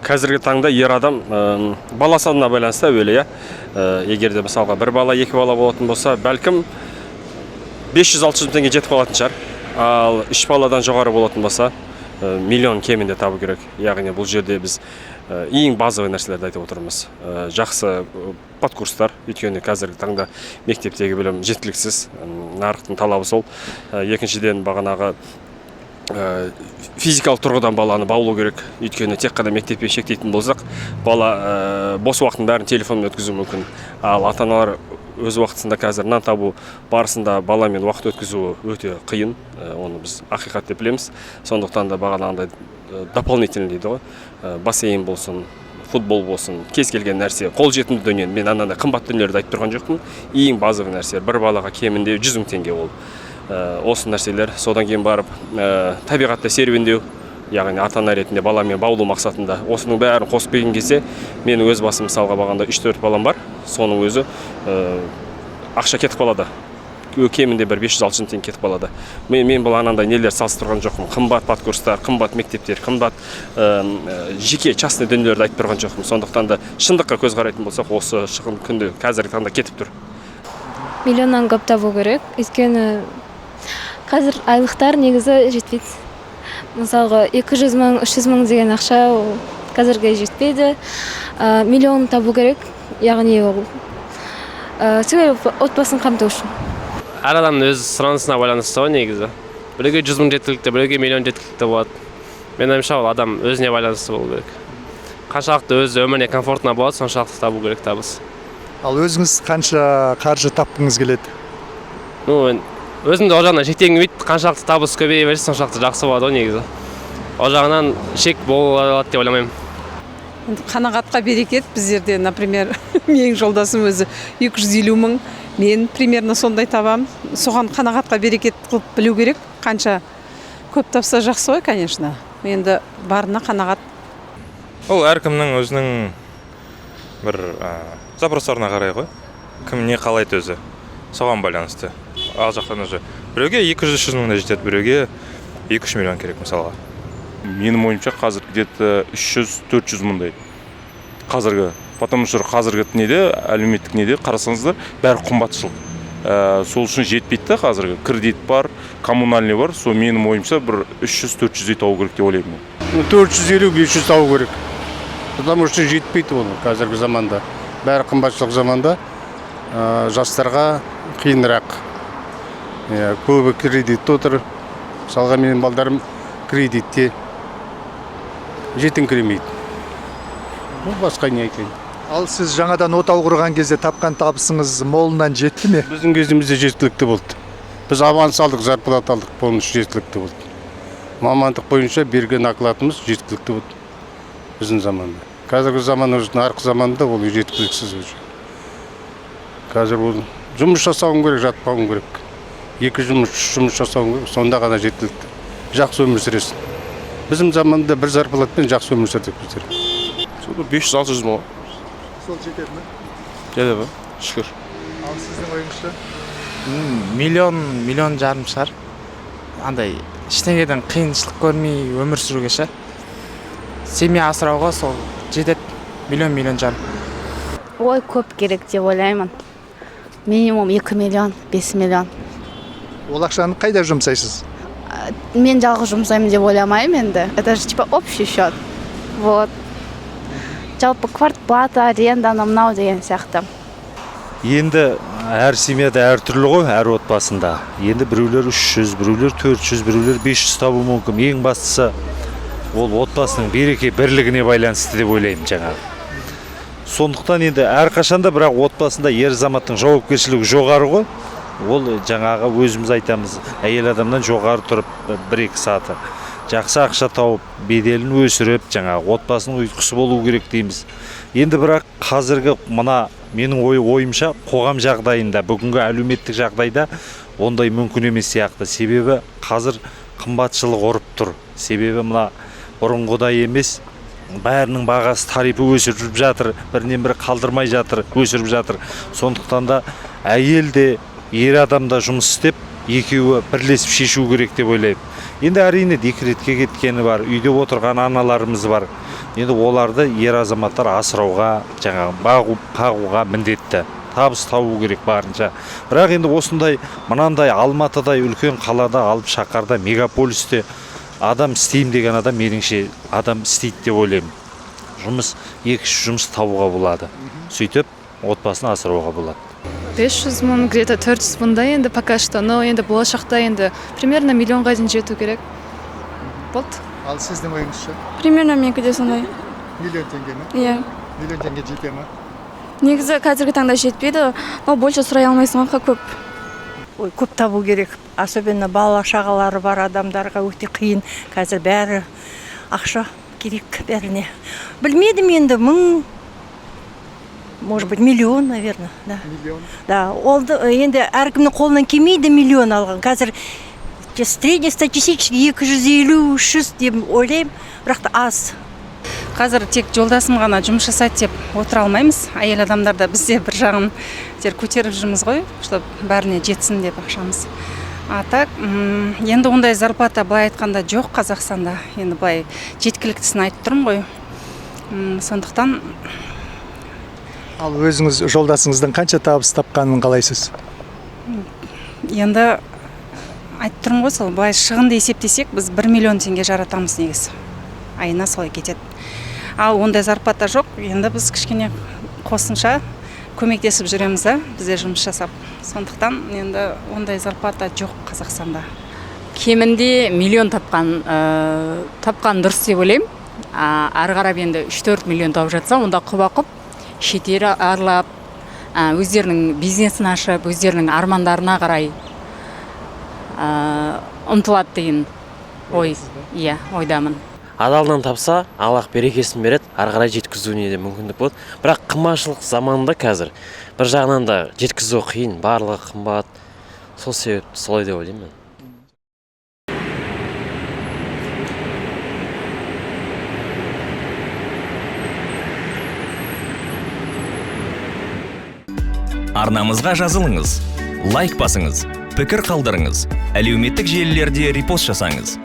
Қазіргі таңда ер адам бала санына байланысты әуелі, егер де мысалға бір бала, екі бала болатын болса, бәлкім 500-600 теңге жетіп қалатын шығар. Ал 3 баладан жоғары болатын болса, миллион кемінде табу керек. Яғни бұл жерде біз ең базовый нәрселерді айтып отырмыз. Жақсы подкурстар, өйткені қазіргі таңда мектептегі білім жеткіліксіз, нарықтың талабы сол. Екіншіден бағанағы физикалық тұрғыдан баланы баулу керек. Өйткені тек қана мектеппен шектейтін болсақ, бала бос уақытын бәрін телефонмен өткізу мүмкін. Ал ата-аналар өз уақытысында қазір нан табу барысында баламен уақыт өткізуі өте қиын. Оны біз ақиқат деп білеміз. Сондықтан да бағанағындай дополнительный дейді ғой. Бассейн болсын, футбол болсын, кез келген нәрсе, қол жетімді дүние. Мен анандай қымбат дүниелерді айтып тұрған жоқпын. Ең базовый нәрсе, бір балаға кемінде 100 мың теңге ол. Осы нәрселер, содан кейін барып табиғатта серуендеу, яғни ата-ана ретінде баламен баулу мақсатында. Осының бәрін қосып келген кезде, мен өз басым мысалға бағанда 3-4 балам бар. Соның өзі ақша кетіп қалады. Кемінде бір 500-600 теңге кетіп қалады. Мен бұл анандай нелер салыстырған жоқпын. Қымбат подкурстар, қымбат мектептер, қымбат жеке частный дүниелерді айтып тұрған жоқпын. Сондықтан да шындыққа көз қарайтын болсақ, осы шығын күнде қазіргі таңда кетіп тұр. Миллионнан көп табу керек. Өйткені қазір айлықтар негізі жетпейді. Мысалға 200 мың, 300 мың деген ақша қазірге жетпейді. Миллион табу керек. Яғни ол себебі отбасын қамту үшін. Әр адамның өз сұранысына байланысты ғой негізі. Біреуге 100 мың жеткілікті, біреуге миллион жеткілікті болады. Мен ойымша ол адам өзіне байланысты болу керек. Қаншалықты өз өміріне комфортына болады, соншалықты табу керек табыс. Ал өзіңіз қанша қаржы тапқыңыз келеді? Өзімді ол жағынан шектелмейді, қаншалықты табыс көбейе берсе, соншалықты жақсы болады ғой негізі. Ол жағынан шек болады деп ойламаймын. Қанағатқа берекет. Біздерде, например, менің жолдасым өзі 250 мың, мен примерно сондай табам. Соған қанағатқа берекет қылып білу керек. Қанша көп тапса жақсы ғой, конечно. Енді барына қанағат. Ол әркімнің өзінің бір запростарына қарай ғой. Кім не қалайды өзі. Соған байланысты. Ал жақтан уже біреуге 200-300 мыңда жетеді, біреуге 2-3 миллион керек мысалға. Менің ойымша қазір где-то 300-400 мыңдай. Қазіргі, потому что қазіргі неде, әлеуметтік неде қарасаңыздар, бәрі қымбатшылық. Сол үшін жетпейді қазіргі. Кредит бар, коммунальный бар. Сол менің ойымша бір 300-400 табу керек деп ойлаймын. 450-500 табу керек. Потому что жетпейді оны қазіргі заманда. Бәрі қымбатшылық заманда жастарға қиынырақ. Көбі кредит отыр. Мысалға менің балдарым кредитте жетіңкіремейді. Бұл басқа не айтайын. Ал сіз жаңадан отау құрған кезде тапқан табысыңыз молынан жетті ме? Біздің кезімізде жеткілікті болды. Біз аванс алдық, зарплата алдық, оның үшін жеткілікті болды. Мамандық бойынша берген окладымыз жеткілікті болды. Біздің заманда. Қазіргі заман нарық заманында ол жеткіліксіз уже. Қазір ол жұмыс жасауым керек, жатпауым керек. 2 жұмыс, 3 жұмыс жасауым керек, сонда ғана жеткілікті. Жақсы өмір сүресің. Біздің заманда бір зарплатпен жақсы өмір сүрдік біздер. 500-600 мың. Сол жетеді ме? Жетеді, шүкір. Ал сіздің ойыңызша? Миллион жарым шығар. Андай ештеңеден қиыншылық көрмей өмір сүруге ше. Семья асырауға сол жетеді миллион жарым. Ой, көп керек деп ойлаймын. Минимум 2 миллион, 5 миллион. Ол ақшаны қайда жұмсайсыз? Мен жалғыз жұмсаймын деп ойламаймын енді. Это же типа общий счет. Вот. Жалпы квартплата, аренда, мынау деген сияқты. Енді әр семьяда әр түрлі ғой, әр отбасында. Енді біреулер 300, біреулер 400, біреулер 500 табу мүмкін. Ең бастысы ол отбасының береке бірлігіне байланысты деп ойлаймын жаңағы. Сондықтан енді әр қашанда бірақ отбасында ер азаматтың жауапкершілігі жоғары ғой. Ол жаңағы өзіміз айтамыз, әйел адамнан жоғары тұрып 1-2 саты. Жақсы ақша тауып, беделін өсіріп, жаңағы отбасының ұйытқысы болу керек дейміз. Енді бірақ қазіргі мына менің ойымша қоғам жағдайында, бүгінгі әлеуметтік жағдайда ондай мүмкін емес сияқты. Себебі қазір қымбатшылық ұрып тұр. Себебі мына бұрынғыдай емес, бәрінің бағасы тарифы өсіріп жатыр, бірінен бірі қалдырмай жатыр, өсіріп жатыр. Сондықтан да әйел де ер адамда жұмыс істеп, екеуі бірлесіп шешу керек деп ойлаймын. Енді әрине декретке кеткені бар, үйде отырған аналарымыз бар. Енді оларды ер азаматтар асырауға, жаңағы қағуға міндетті. Табыс табу керек барынша. Бірақ енді осындай, мынандай Алматыдай үлкен қалада, алып шақарда, мегаполисте адам істейм деген адам меніңше адам істейді деп ойлаймын. Екі-үш жұмыс табуға болады. Сөйтіп, отбасын асырауға болады. 500 мың, где-то 400 мыңдай енді пока что, но енді болашақта енді примерно миллионға дейін жету керек. Болды. Ал сіздің ойыңызша? Примерно менікі де сондай. Миллион теңге ме? Иә. Миллион теңге жете ма? Негізі қазіргі таңда жетпейді, но больше сұрай алмайсың ғой көп. Ой, көп табу керек. Особенно бала шағалары бар адамдарға өте қиын. Қазір бәрі ақша керек бәріне. Білмедім енді 1000, может быть, миллион, наверное. Да. Миллион? Да, ол енді әркімнің қолынан келмейді миллион алған. Қазір среднестатистический 250-300 деп ойлаймын, бірақ та аз. Қазір тек жолдасым ғана жұмыс жасайды деп отыра алмаймыз. Әйел адамдарда бізде бір жағын көтеріп жүрміз ғой, чтобы бәріне жетсін деп ақшамыз. А так, енді ондай зарплата былай айтқанда жоқ Қазақстанда. Енді былай жеткіліктісін айтып тұрмын ғой. Сондықтан Ал өзіңіз жолдасыңыздың қанша табыс тапқанын қалайсыз? енді айтып тұрмын ғой, сол былай шығынды есептесек, біз 1 миллион теңге жаратамыз негізі. Айына солай кетеді. Ал ондай зарплата жоқ, енді біз кішкене қосымша көмектесіп жүреміз, бізде жұмыс жасап. Сондықтан енді ондай зарплата жоқ Қазақстанда. Кемінде миллион тапқан дұрыс деп ойлаймын. Ары қарап енді 3-4 миллион тауып жатса, онда құба-құп шетел аралап, өздерінің бизнесін ашып, өздерінің армандарына қарай ұмтылады деген ой, ойдамын. Адалдан тапса, Аллах берекесін береді, ары қарай жеткізуіне де мүмкіндік болады. Бірақ қымбатшылық заманында қазір бір жағынан да жеткізу қиын, барлығы қымбат. Сол себепті солай деп ойлаймын. Арнамызға жазылыңыз, лайк басыңыз, пікір қалдырыңыз, әлеуметтік желілерде репост жасаңыз.